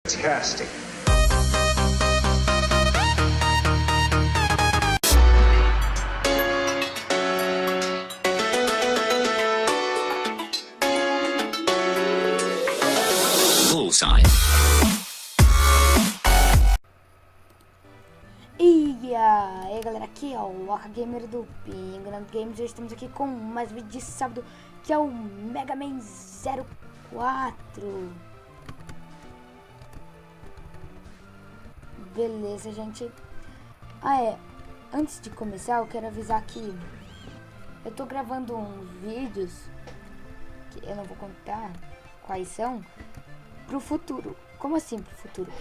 Fantastic. Bullseye. E aí galera, aqui é o Waka Gamer do Pingrand Games. Hoje estamos aqui com mais vídeo de sábado, que é o Mega Man 04. Beleza, gente. Antes de começar eu quero avisar que eu tô gravando uns vídeos que eu não vou contar quais são, pro futuro. Como assim pro futuro?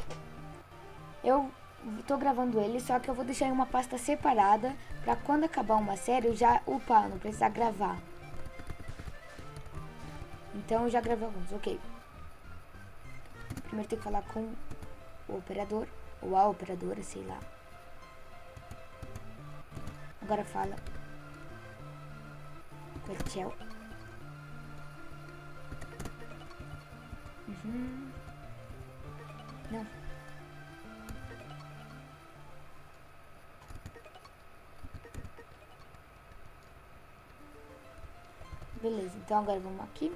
Eu tô gravando ele, só que eu vou deixar em uma pasta separada pra quando acabar uma série eu já upar, não precisar gravar. Então eu já gravei alguns, ok. Primeiro tem que falar com o operador, ou a operadora, sei lá. Agora fala com o Tchel. Não. Beleza, então agora vamos aqui.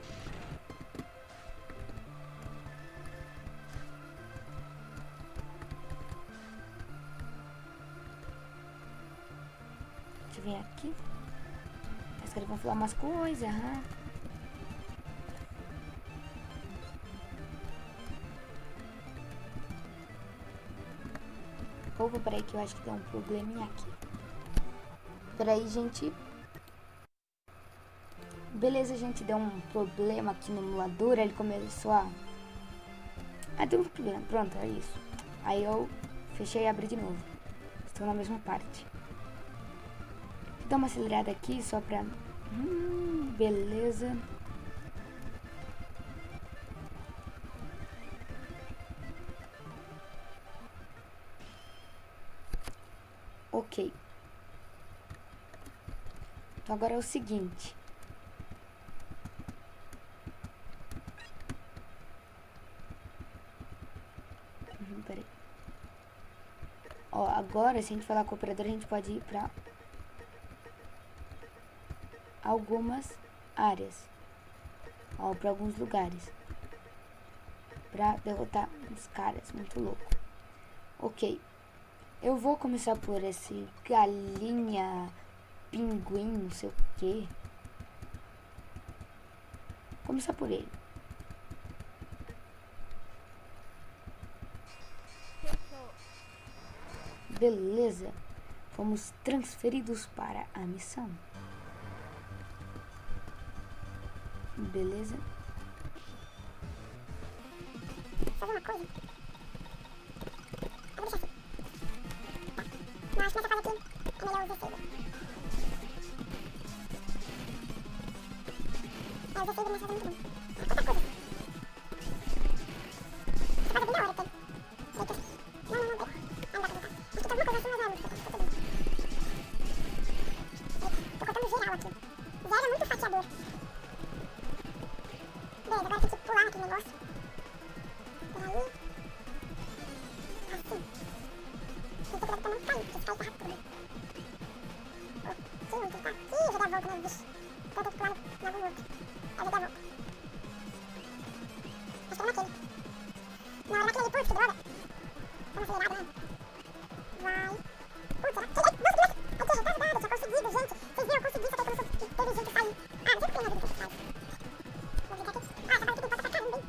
Deixa eu vir aqui. Os caras vão falar umas coisas, Opa, peraí que eu acho que tem um probleminha aqui. Peraí, gente. Beleza, gente, deu um problema aqui no emulador, ele começou a... deu um problema, pronto, é isso. Aí eu fechei e abri de novo. Estou na mesma parte. Vou dar uma acelerada aqui só pra... beleza. Ok. Então agora é o seguinte. Peraí. Ó, agora se a gente falar com o operador, a gente pode ir pra algumas áreas. Ó, pra alguns lugares. Pra derrotar uns caras muito loucos. Ok. Eu vou começar por esse galinha, pinguim, não sei o que. Começar por ele. Beleza, fomos transferidos para a missão. Beleza. Sabe uma coisa? Eu vou deixar assim. Tá. Não, acho que nessa fase aqui é melhor usar saber. É, usar saber nessa fase é muito bom. Outra coisa. Essa fase é bem da hora, tem. Feita. Não, pera. Não dá pra botar. Acho que tem alguma coisa assim, mas não é muito. Tô cortando geral aqui. Zero é muito fatiador. Beleza, agora tem que pular aquele negócio. Peraí. Assim. Tem que cuidar pra não cair, porque se cair ferra tudo. Ok, onde tá? Ih, já dá a volta, né, bicho? Então eu tenho que pular em algum outro. Aí já dá a volta. Acho que era naquele. Não, era naquele ali, putz, que droga. Vamos acelerar, né? Vai. Putz, será? Nossa, eu tinha ajeitado nada, tinha conseguido, gente. Vocês viram, eu consegui, só que começou, teve gente que saiu. Não sei por que na vida que sai. Vou clicar aqui. Essa fase aqui tem porta pra caramba, hein?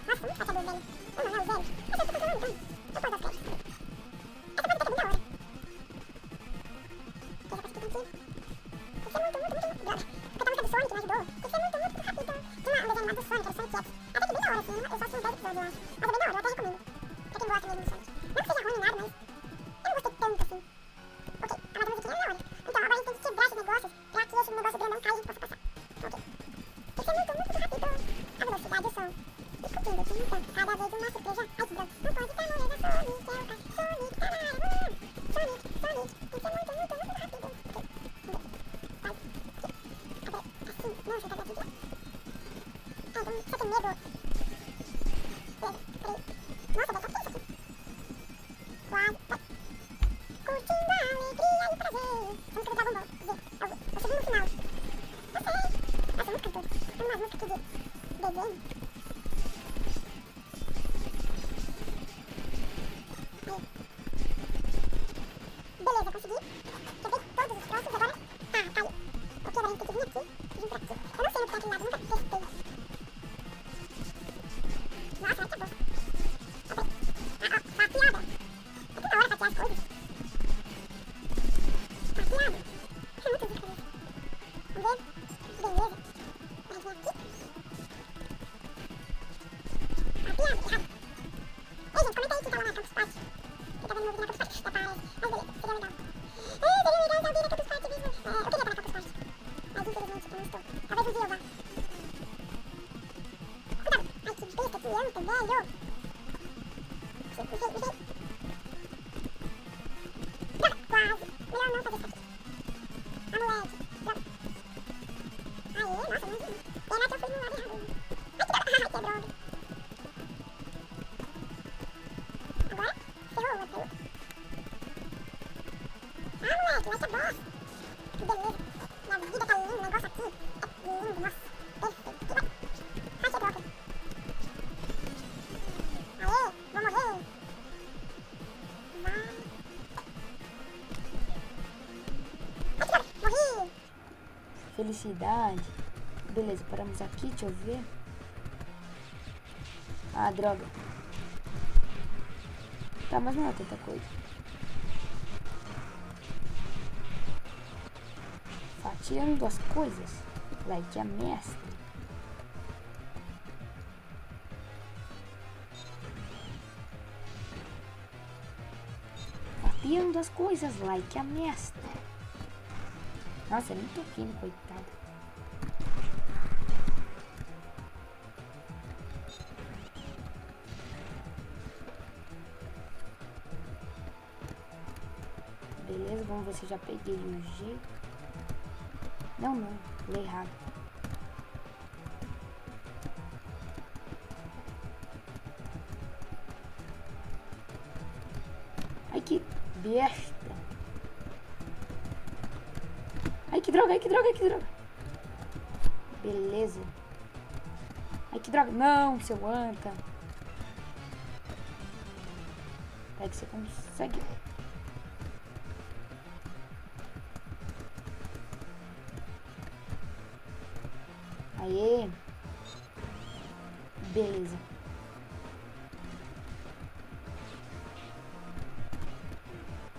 Nossa, muito fatiador, velho. Não, velho. Mas eu tô controlando, então. Eu posso dar crédito. Essa fase aqui é bem da hora. Essa fase aqui tem que ser muito, droga. Porque a música do Sonic me ajudou. Tem que ser muito rápido. Tinha um desenho animado do Sonic, era o Sonic X. Até que bem da hora, assim. Eu só assisti uns 10 episódios, eu acho. Mas é bem da hora, eu até recomendo. Pra quem gosta mesmo do Sonic. Não que seja ruim nem nada, mas eu não gostei tanto assim. Ok, mas a musiquinha é da hora. Então agora a gente tem que quebrar esses negócios pra que esse negócio grandão caia e a gente possa passar. Ok. Tem que ser muito rápido. A velocidade do som. Discutindo, então, cada vez uma surpresa. Ai, que droga. Não pode ficar molhando a Sonic, é o cara. Sonic, tá na área. Sonic. Tem que ser muito rápido. Ok. Vai. Agora, assim. Nossa, tá aqui. Ah, então, você tem medo. Nossa, vai ficar isso aqui. Quase. Curtindo a alegria e o prazer. Música do Dragon Ball Z. Eu cheguei no final. Eu sei. Essa música toda. Tem umas músicas aqui de desenho. Beleza, consegui. Quebrei todos os troços, agora... Ah, caiu. Ok, agora a gente tem que vir aqui e vir pra aqui. Eu não sei onde tá aquele lado, nunca testei. Nossa, vai que é bom. Fatiada. É toda hora fatiar as coisas. Fatiada. É muito rico isso. Vamos ver. Beleza. Vai vir aqui. Fatiada, errado. Ei, gente, comenta aí que tá lá na Campus Party. Você tá vendo meu vídeo na Campus Party? Tá parado. Mas beleza, seria legal. Seria legal alguém na Campus Party mesmo. Eu queria estar na Campus Party. Mas infelizmente eu não estou. Talvez um dia eu vá. Cuidado. Ai, que besta, que anta, velho. Usei. Droga, quase. Melhor não fazer isso aqui. Ah, moleque. Droga. Aê, nossa, não vi. Pena que eu fui no lado errado. Ai, que droga. Agora, ferrou, caiu. Ah, moleque, vai ser bosta. Que beleza. Minha vida tá linda, o negócio aqui é lindo, nossa. Perfeito. Ai, que droga. Aê, vou morrer. Vai. Ai, que droga, morri. Felicidade. Beleza, paramos aqui, deixa eu ver. Ah, droga. Tá, mas não é tanta coisa. Fatiando as coisas. Like a mestre. Fatiando as coisas, like a mestre. Nossa, é muito fino, coitado. Beleza, vamos ver se eu já peguei o G. Não, lei errado. Ai, que besta. Ai, que droga, Beleza. Ai, que droga. Não, seu anta. É que você consegue. Aê. Beleza.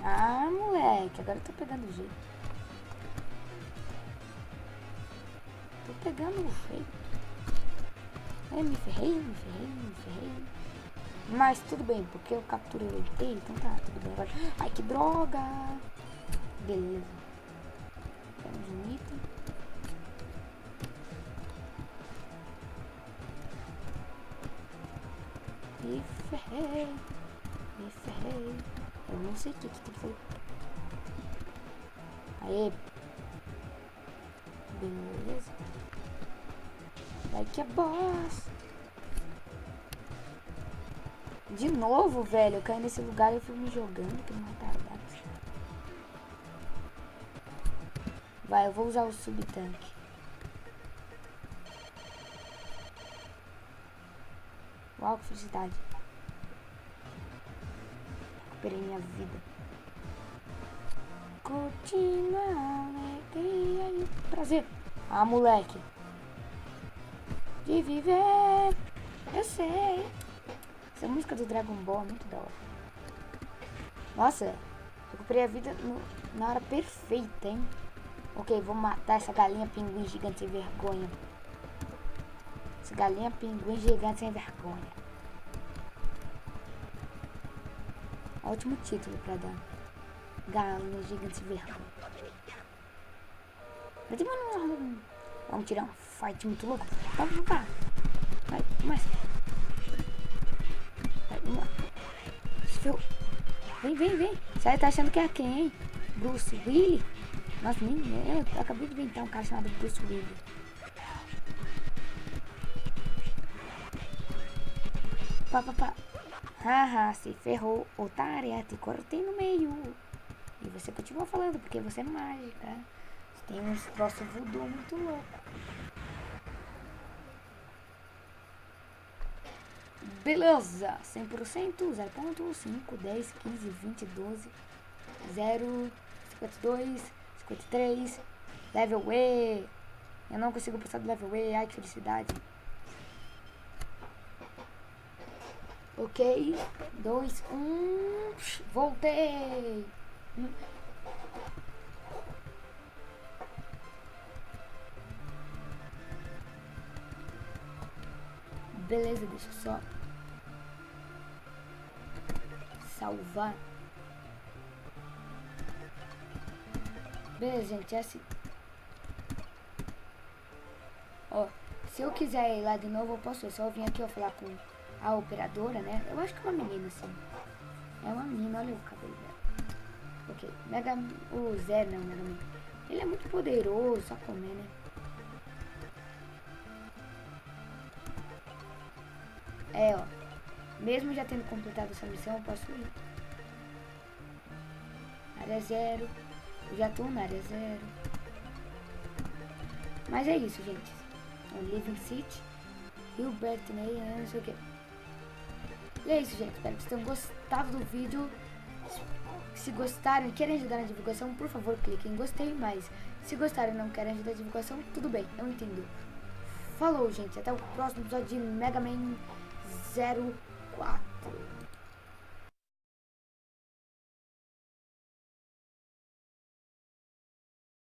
Ah, moleque. Agora eu tô pegando o jeito. Tô pegando o jeito. Me ferrei. Mas tudo bem, porque eu capturei o ET, então tá, tudo bem agora. Ai, que droga. Beleza. Temos um item. Me ferrei. Eu não sei o que tem que fazer. Aê. Beleza. Vai que é boss. De novo, velho. Eu caí nesse lugar e eu fui me jogando. Que não retardado. Vai, eu vou usar o subtanque. Uau, que felicidade. Recuperei minha vida. Curtindo a alegria e o prazer. Ah, moleque. De viver. Eu sei. Essa música do Dragon Ball é muito da hora. Nossa, recuperei a vida na hora perfeita, hein? Ok, vou matar essa galinha pinguim gigante sem vergonha. Essa galinha pinguim gigante sem vergonha. Ótimo título pra dar. Galinha gigante sem vergonha. Vamos tirar um fight muito louco. Vamos parar. Vai, começa. Vai, vamos lá. Vem. Você tá achando que é quem, hein? Bruce Willis? Nossa, nem eu acabei de inventar um cara chamado Bruce Willis. Pá, pá, pá. Haha, se ferrou, otária, te cortei no meio. E você continua falando, porque você é mágica. Você tem uns troços voodoo muito louco. Beleza, 100%, 0.5, 10, 15, 20, 12, 0, 52, 53, level E. Eu não consigo passar do level E, ai que felicidade. Ok, 2, 1, voltei. Beleza, deixa eu só salvar. Beleza, gente, é assim. Ó, se eu quiser ir lá de novo, eu posso. Eu só vim aqui, ó, falar com a operadora, né? Eu acho que é uma menina, assim. É uma menina, olha o cabelo dela. Ok, o Zero, não, Mega Man. Ele é muito poderoso, só comer, né? É, ó. Mesmo já tendo completado essa missão, eu posso ir. Área 0. Eu já tô na área 0. Mas é isso, gente. O Living City. Hilbert, né? Não sei o que. E é isso, gente. Espero que vocês tenham gostado do vídeo. Se gostarem e querem ajudar na divulgação, por favor, cliquem em gostei. Mas se gostarem e não querem ajudar na divulgação, tudo bem, eu entendo. Falou, gente. Até o próximo episódio de Mega Man 04.